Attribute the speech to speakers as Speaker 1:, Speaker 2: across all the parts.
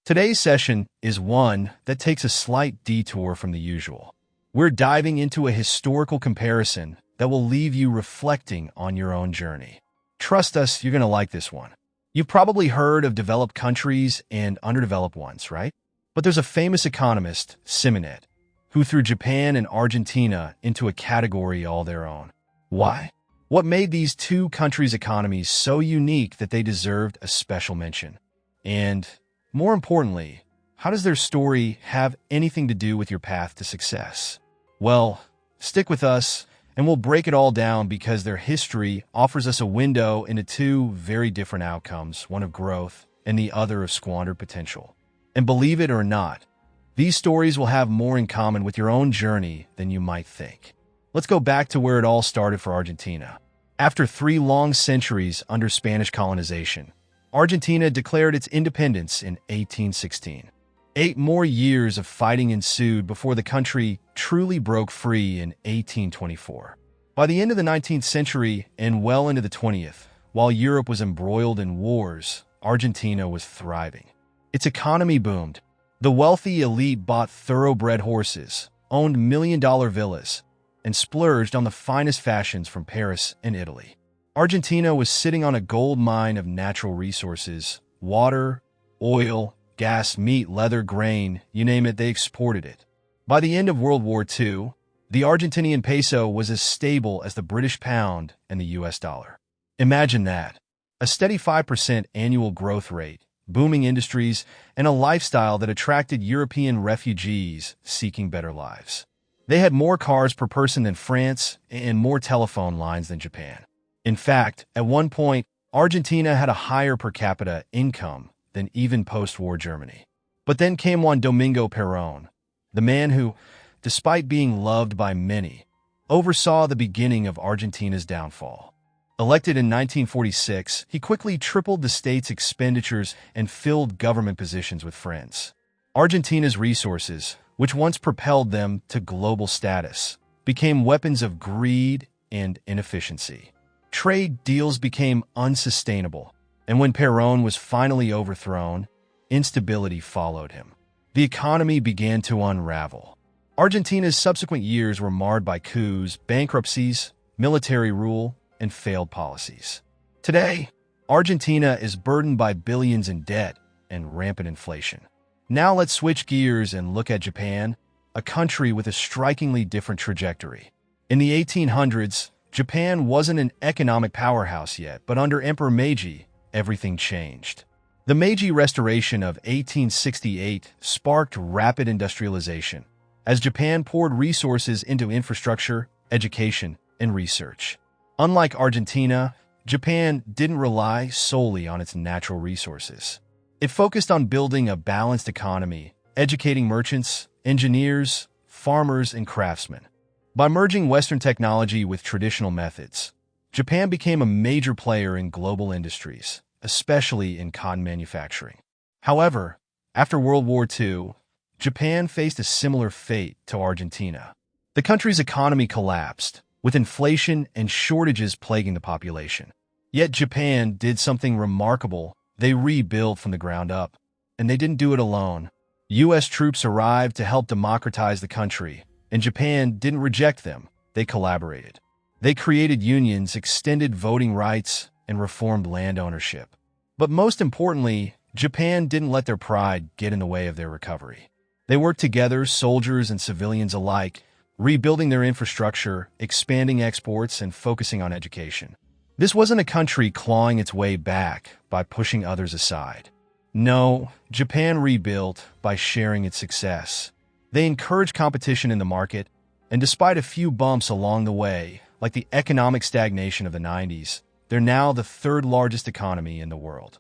Speaker 1: Today's session is one that takes a slight detour from the usual. We're diving into a historical comparison that will leave you reflecting on your own journey. Trust us, you're going to like this one. You've probably heard of developed countries and underdeveloped ones, right? But there's a famous economist, Simonet, who threw Japan and Argentina into a category all their own. Why? What made these two countries' economies so unique that they deserved a special mention? And more importantly, how does their story have anything to do with your path to success? Well, stick with us and we'll break it all down because their history offers us a window into two very different outcomes, one of growth and the other of squandered potential. And believe it or not, these stories will have more in common with your own journey than you might think. Let's go back to where it all started for Argentina. After 3 long centuries under Spanish colonization, Argentina declared its independence in 1816. 8 more years of fighting ensued before the country truly broke free in 1824. By the end of the 19th century and well into the 20th, while Europe was embroiled in wars, Argentina was thriving. Its economy boomed. The wealthy elite bought thoroughbred horses, owned million-dollar villas, and splurged on the finest fashions from Paris and Italy. Argentina was sitting on a gold mine of natural resources: water, oil, gas, meat, leather, grain, you name it, they exported it. By the end of World War II, the Argentinian peso was as stable as the British pound and the US dollar. Imagine that. A steady 5% annual growth rate, booming industries, and a lifestyle that attracted European refugees seeking better lives. They had more cars per person than France and more telephone lines than Japan. In fact, at one point, Argentina had a higher per capita income than even post-war Germany. But then came Juan Domingo Perón, the man who, despite being loved by many, oversaw the beginning of Argentina's downfall. Elected in 1946, he quickly tripled the state's expenditures and filled government positions with friends. Argentina's resources, which once propelled them to global status, became weapons of greed and inefficiency. Trade deals became unsustainable, and when Perón was finally overthrown, instability followed him. The economy began to unravel. Argentina's subsequent years were marred by coups, bankruptcies, military rule, and failed policies. Today, Argentina is burdened by billions in debt and rampant inflation. Now let's switch gears and look at Japan, a country with a strikingly different trajectory. In the 1800s, Japan wasn't an economic powerhouse yet, but under Emperor Meiji, everything changed. The Meiji Restoration of 1868 sparked rapid industrialization, as Japan poured resources into infrastructure, education, and research. Unlike Argentina, Japan didn't rely solely on its natural resources. It focused on building a balanced economy, educating merchants, engineers, farmers, and craftsmen. By merging Western technology with traditional methods, Japan became a major player in global industries, especially in cotton manufacturing. However, after World War II, Japan faced a similar fate to Argentina. The country's economy collapsed, with inflation and shortages plaguing the population. Yet Japan did something remarkable. They rebuilt from the ground up. And they didn't do it alone. U.S. troops arrived to help democratize the country, and Japan didn't reject them. They collaborated. They created unions, extended voting rights, and reformed land ownership. But most importantly, Japan didn't let their pride get in the way of their recovery. They worked together, soldiers and civilians alike, rebuilding their infrastructure, expanding exports, and focusing on education. This wasn't a country clawing its way back by pushing others aside. No, Japan rebuilt by sharing its success. They encouraged competition in the market, and despite a few bumps along the way, like the economic stagnation of the 90s, they're now the 3rd largest economy in the world.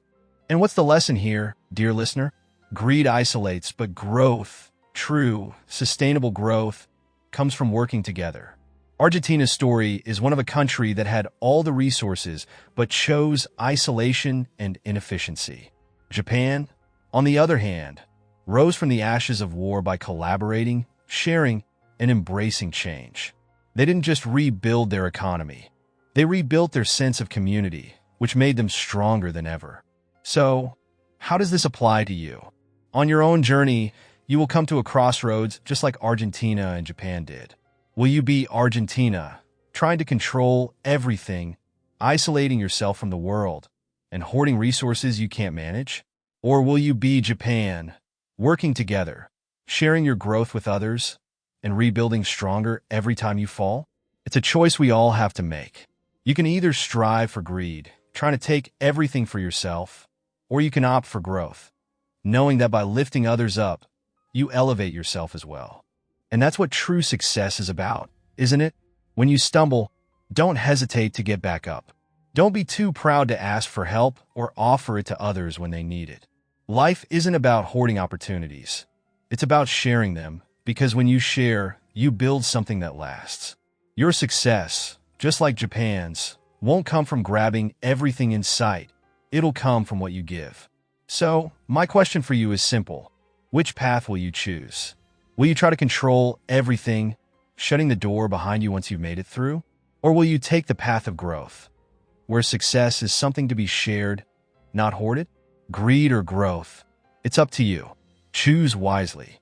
Speaker 1: And what's the lesson here, dear listener? Greed isolates, but growth, true, sustainable growth, comes from working together. Argentina's story is one of a country that had all the resources but chose isolation and inefficiency. Japan, on the other hand, rose from the ashes of war by collaborating, sharing, and embracing change. They didn't just rebuild their economy. They rebuilt their sense of community, which made them stronger than ever. So, how does this apply to you? On your own journey, you will come to a crossroads just like Argentina and Japan did. Will you be Argentina, trying to control everything, isolating yourself from the world, and hoarding resources you can't manage? Or will you be Japan, working together, sharing your growth with others, and rebuilding stronger every time you fall? It's a choice we all have to make. You can either strive for greed, trying to take everything for yourself, or you can opt for growth, knowing that by lifting others up, you elevate yourself as well. And that's what true success is about, isn't it? When you stumble, don't hesitate to get back up. Don't be too proud to ask for help or offer it to others when they need it. Life isn't about hoarding opportunities. It's about sharing them, because when you share, you build something that lasts. Your success, just like Japan's, won't come from grabbing everything in sight. It'll come from what you give. So, my question for you is simple. Which path will you choose? Will you try to control everything, shutting the door behind you once you've made it through? Or will you take the path of growth, where success is something to be shared, not hoarded? Greed or growth? It's up to you. Choose wisely.